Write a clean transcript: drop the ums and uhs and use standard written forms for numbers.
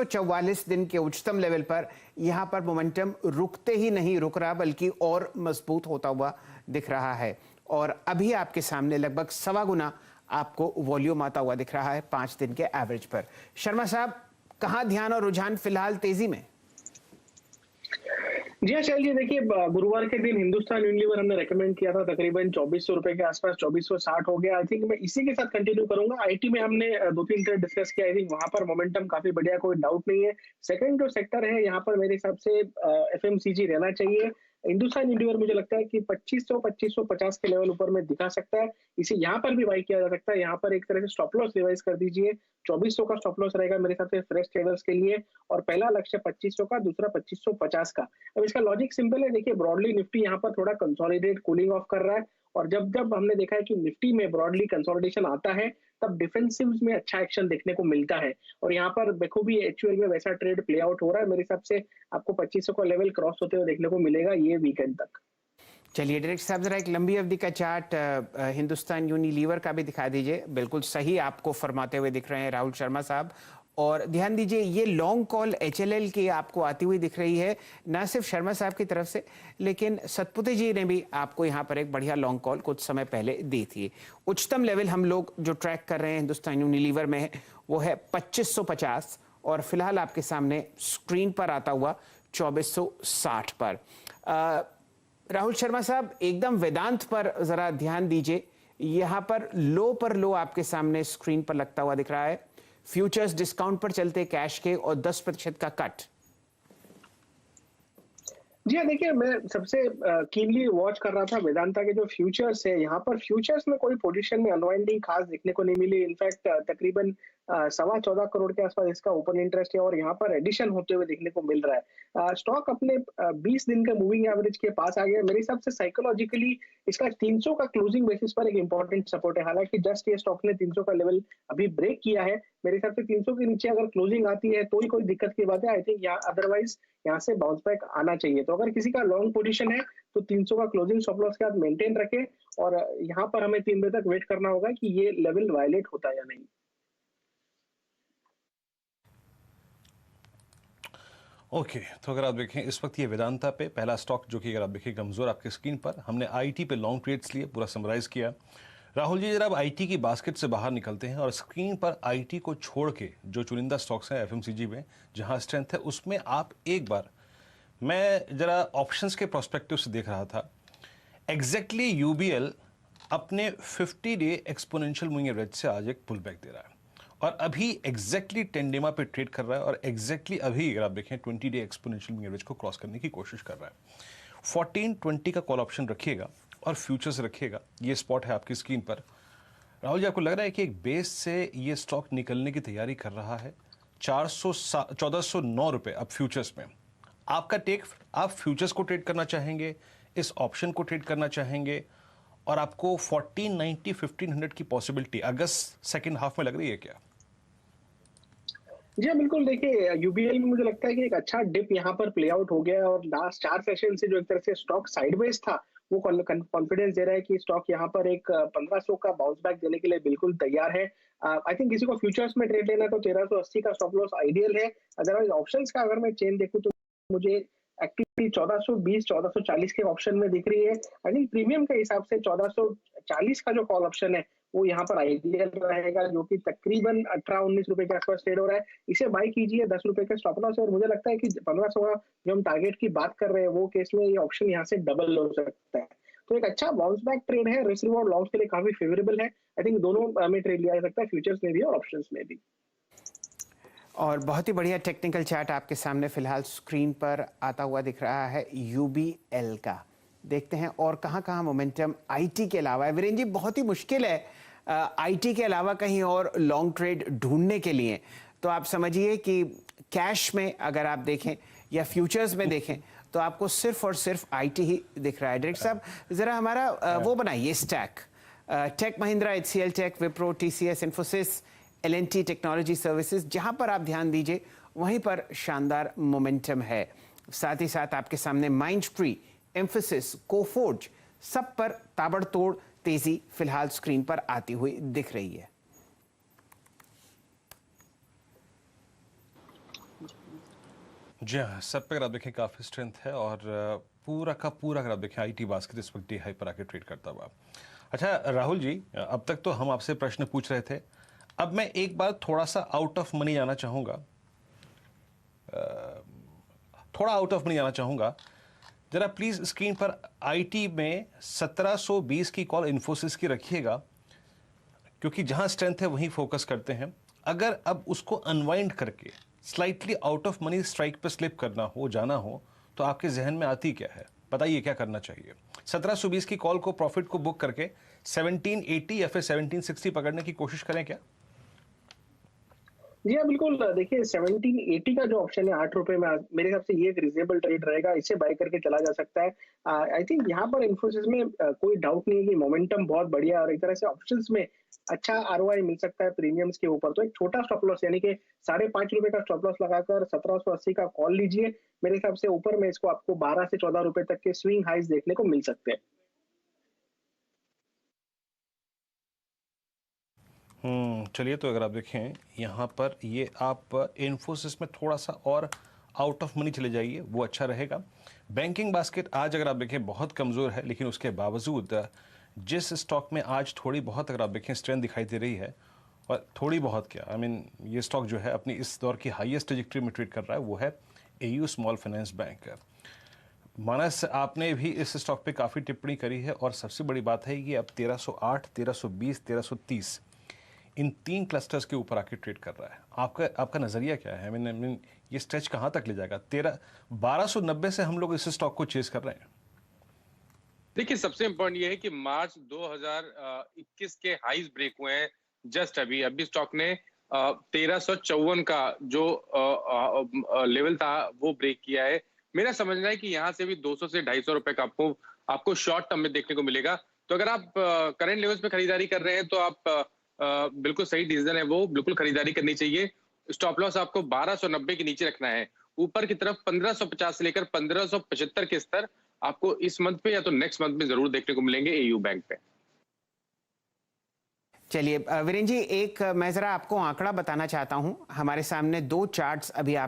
44 दिन के उच्चतम लेवल पर यहां पर मोमेंटम रुकते ही नहीं रुक रहा बल्कि और मजबूत होता हुआ दिख रहा है। और अभी आपके सामने लगभग 1.25 गुना आपको वॉल्यूम आता हुआ दिख रहा है 5 दिन के एवरेज पर। शर्मा साहब, कहां ध्यान और रुझान फिलहाल तेजी में? जी हाँ शैल जी, देखिए गुरुवार के दिन हिंदुस्तान यूनिलीवर हमने रेकमेंड किया था, तकरीबन 2400 रुपए के आसपास 2460 हो गया। आई थिंक मैं इसी के साथ कंटिन्यू करूंगा। आईटी में हमने 2-3 ट्रेड डिस्कस किया। आई थिंक वहां पर मोमेंटम काफी बढ़िया, कोई डाउट नहीं है। सेकंड जो सेक्टर है यहाँ पर मेरे हिसाब से एफएमसीजी रहना चाहिए। हिंदुस्तान यूनिलीवर मुझे लगता है कि 2500-2550 के लेवल ऊपर में दिखा सकता है। इसे यहाँ पर भी बाई किया जा सकता है। यहाँ पर एक तरह से स्टॉप लॉस रिवाइज कर दीजिए। 2400 का स्टॉप लॉस रहेगा मेरे हिसाब से फ्रेश ट्रेडर्स के लिए, और पहला लक्ष्य 2500 का, दूसरा 2550 का। अब इसका लॉजिक सिंपल है। देखिए ब्रॉडली निफ्टी यहाँ पर थोड़ा कंसोलिडेट कूलिंग ऑफ कर रहा है, और जब जब हमने देखा है कि निफ्टी में ब्रॉडली कंसोलिडेशन आता है तब डिफेंसिव में अच्छा एक्शन देखने को मिलता है। और यहाँ पर बखूबी एचयूएल में वैसा ट्रेड प्ले आउट हो रहा है। मेरे हिसाब से आपको 2500 का लेवल क्रॉस होते हुए देखने को मिलेगा ये वीकेंड तक। चलिए डायरेक्टर साहब, जरा एक लंबी अवधि का चार्ट हिंदुस्तान यूनिलीवर का भी दिखा दीजिए। बिल्कुल सही आपको फरमाते हुए दिख रहे हैं राहुल शर्मा साहब। और ध्यान दीजिए, ये लॉन्ग कॉल एचएलएल की आपको आती हुई दिख रही है, ना सिर्फ शर्मा साहब की तरफ से, लेकिन सतपुते जी ने भी आपको यहाँ पर एक बढ़िया लॉन्ग कॉल कुछ समय पहले दी थी। उच्चतम लेवल हम लोग जो ट्रैक कर रहे हैं हिंदुस्तान यूनिलीवर में वो है 2550, और फिलहाल आपके सामने स्क्रीन पर आता हुआ 2460 पर। राहुल शर्मा साहब, एकदम वेदांत पर जरा ध्यान दीजिए। यहां पर लो आपके सामने स्क्रीन पर लगता हुआ दिख रहा है। फ्यूचर्स डिस्काउंट पर चलते कैश के और 10% का कट। जी हाँ, देखिए मैं सबसे कीनली वॉच कर रहा था वेदांता के जो फ्यूचर्स है। यहाँ पर फ्यूचर्स में कोई पोजीशन में अनवाइंडिंग खास देखने को नहीं मिली। इनफैक्ट तकरीबन 14.25 करोड़ के आसपास इसका ओपन इंटरेस्ट है, और यहाँ पर एडिशन होते हुए देखने को मिल रहा है। स्टॉक अपने 20 दिन के मूविंग एवरेज के पास आ गया। मेरे हिसाब से साइकोलॉजिकली इसका 300 का क्लोजिंग बेसिस पर एक इंपॉर्टेंट सपोर्ट है। हालांकि जस्ट ये स्टॉक ने 300 का लेवल अभी ब्रेक किया है। मेरे हिसाब से 300 के नीचे अगर क्लोजिंग आती है तो ही कोई दिक्कत की बात है। आई थिंक यहाँ अदरवाइज यहाँ से बाउंस बैक आना चाहिए। तो अगर किसी का लॉन्ग पोजीशन है तो 300 का क्लोजिंग स्टॉप लॉस के साथ मेंटेन रखें, और यहाँ पर हमें 3 बजे तक वेट करना होगा कि ये लेवल वायलेट होता है या नहीं। ओके तो अगर आप देखें इस वक्त ये वेदांता पे पहला स्टॉक जो कि अगर आप देखें कमजोर आपकी स्क्रीन पर, हमने आईटी पे लॉन्ग ट्रेड्स लिए, पूरा समराइज किया। राहुल जी, जरा आप आईटी की बास्केट से बाहर निकलते हैं और स्क्रीन पर आईटी को छोड़ के जो चुनिंदा स्टॉक्स हैं एफएमसीजी में जहां स्ट्रेंथ है उसमें आप एक बार, मैं जरा ऑप्शंस के प्रोस्पेक्टिव से देख रहा था, एग्जैक्टली यूबीएल अपने 50 डे एक्सपोनेंशियल मूविंग एवरेज से आज एक पुल बैक दे रहा है और अभी एग्जैक्टली टेंडेमा पे ट्रेड कर रहा है, और एग्जैक्टली अभी अगर आप देखें 20 डे एक्सपोनेंशियल मूविंग एवरेज को क्रॉस करने की कोशिश कर रहा है। 1420 का कॉल ऑप्शन रखिएगा और फ्यूचर्स रखिएगा। ये स्पॉट है आपकी स्क्रीन पर। राहुल जी, आपको लग रहा है कि एक बेस से ये स्टॉक निकलने की तैयारी कर रहा है? 1409 रुपए अब फ्यूचर्स में। आपका टेक, आप फ्यूचर्स को ट्रेड करना चाहेंगे, इस ऑप्शन को ट्रेड करना चाहेंगे, और आपको 1490 1500 की पॉसिबिलिटी अगस्त सेकंड हाफ में लग रही है क्या? जी बिल्कुल, देखिए यूबीएल में मुझे लगता है कि एक अच्छा डिप यहाँ पर प्ले आउट हो गया है, और लास्ट 4 सेशन से जो एक तरह से स्टॉक साइडवेज था वो कॉन्फिडेंस दे रहा है कि स्टॉक यहाँ पर एक 1500 का बाउंस बैक देने के लिए बिल्कुल तैयार है। आई थिंक किसी को फ्यूचर्स में ट्रेड लेना तो 1380 का स्टॉप लॉस आइडियल है। अदरवाइज ऑप्शंस का अगर मैं चेन देखूं तो मुझे एक्टिविटी 1420 1440 के ऑप्शन में दिख रही है। आई थिंक प्रीमियम के हिसाब से 1440 का जो कॉल ऑप्शन है वो यहाँ पर आइडियल रहेगा, जो कि तकरीबन 18-19 रुपए के आसपास ट्रेड हो रहा है। इसे बाय कीजिए 10 रुपए के स्टॉप लॉस, और मुझे लगता है कि 1500 का जो हम टारगेट की बात कर रहे हैं वो केस में ये ऑप्शन यहाँ से डबल हो सकता है। तो एक अच्छा बाउंस बैक ट्रेड है, रिस्क रिवॉर्ड लॉन्ग के लिए काफी फेवरेबल है। आई थिंक दोनों में ट्रेड लिया जा सकता है, फ्यूचर्स में भी और ऑप्शंस में भी। और बहुत ही बढ़िया टेक्निकल चार्ट आपके सामने फिलहाल स्क्रीन पर आता हुआ दिख रहा है यूबीएल का। देखते हैं और कहां मोमेंटम आईटी के अलावा है। वीरेन जी, बहुत ही मुश्किल है आईटी के अलावा कहीं और लॉन्ग ट्रेड ढूंढने के लिए। तो आप समझिए कि कैश में अगर आप देखें या फ्यूचर्स में देखें तो आपको सिर्फ और सिर्फ आईटी ही दिख रहा है। डायरेक्टर साहब, जरा हमारा वो बनाइए stack, Tech Mahindra, HCL Tech, Wipro, TCS, Infosys, LNT technology services, जहां पर आप ध्यान दीजिए वहीं पर शानदार मोमेंटम है। साथ ही साथ आपके सामने माइंडट्री, एम्फोसिस, कोफोर्ज, सब पर ताबड़तोड़ तेजी फिलहाल स्क्रीन पर आती हुई दिख रही है। जी हाँ, सब पे अगर आप देखें काफ़ी स्ट्रेंथ है और पूरा का पूरा अगर आप देखें आईटी बास्केट इस वक्त डी हाई पर आके ट्रेड करता हुआ। अच्छा राहुल जी, अब तक तो हम आपसे प्रश्न पूछ रहे थे, अब मैं एक बार थोड़ा सा आउट ऑफ मनी जाना चाहूँगा, थोड़ा आउट ऑफ मनी जाना चाहूँगा। जरा प्लीज़ स्क्रीन पर आईटी में 1720 की कॉल इन्फोसिस की रखिएगा, क्योंकि जहाँ स्ट्रेंथ है वहीं फोकस करते हैं। अगर अब उसको अनवाइंड करके slightly out of money strike पर स्लिप करना हो, जाना हो, तो आपके जहन में आती क्या है? बताइए क्या करना चाहिए? 1720 की कॉल को प्रॉफिट को बुक करके 1780 या फिर 1760 पकड़ने की कोशिश करें क्या? जी हाँ, बिल्कुल। देखिए 1780 का जो ऑप्शन है 8 रुपए में, मेरे हिसाब से ये एक रीजनेबल ट्रेड रहेगा, इसे बाय करके चला जा सकता है। आई थिंक यहाँ पर इन्फोसिस में कोई डाउट नहीं है कि मोमेंटम बहुत बढ़िया है और एक तरह से ऑप्शंस में अच्छा आरओआई मिल सकता है प्रीमियम्स के ऊपर। तो एक छोटा स्टॉप लॉस यानी कि 5.5 रुपए का स्टॉप लॉस लगाकर 1780 का कॉल लीजिए। मेरे हिसाब से ऊपर में इसको आपको 12 से 14 रुपए तक के स्विंग हाइज देखने को मिल सकते हैं। चलिए, तो अगर आप देखें यहाँ पर ये आप इन्फोसिस में थोड़ा सा और आउट ऑफ मनी चले जाइए, वो अच्छा रहेगा। बैंकिंग बास्केट आज अगर आप देखें बहुत कमज़ोर है, लेकिन उसके बावजूद जिस स्टॉक में आज थोड़ी बहुत अगर आप देखें स्ट्रेंथ दिखाई दे रही है, और थोड़ी बहुत क्या, आई मीन ये स्टॉक जो है अपनी इस दौर की हाईएस्ट ट्रेजेक्टरी में ट्रेड कर रहा है, वो है एयू स्मॉल फाइनेंस बैंक। मानस, आपने भी इस स्टॉक पे काफ़ी टिप्पणी करी है और सबसे बड़ी बात है कि अब 1308, 1320, 1330 इन 3 क्लस्टर्स के ऊपर आके ट्रेड कर रहा है। आपका नज़रिया क्या है? आई मीन ये स्ट्रेच कहाँ तक ले जाएगा? 1290 से हम लोग इस स्टॉक को चेस कर रहे हैं। देखिए, सबसे इंपॉर्टेंट ये है कि मार्च 2021 के हाईज ब्रेक हुए हैं जस्ट अभी स्टॉक ने 1354 का जो लेवल था वो ब्रेक किया है। मेरा समझना है कि यहाँ से भी 200 से 250 रुपए का आपको शॉर्ट टर्म में देखने को मिलेगा। तो अगर आप करंट लेवल्स पे खरीदारी कर रहे हैं तो आप बिल्कुल सही डिसीजन है, वो बिल्कुल खरीदारी करनी चाहिए। स्टॉप लॉस आपको 1290 के नीचे रखना है। ऊपर की तरफ 1550 से लेकर 1575 के स्तर आपको इस मंथ पे या तो नेक्स्ट मंथ में जरूर देखने को मिलेंगे एयू बैंक पे। चलिए वीरेंद्र जी, एक मैं ज़रा आपको आंकड़ा बताना चाहता हूं। हमारे सामने 2 चार्ट्स अभी आप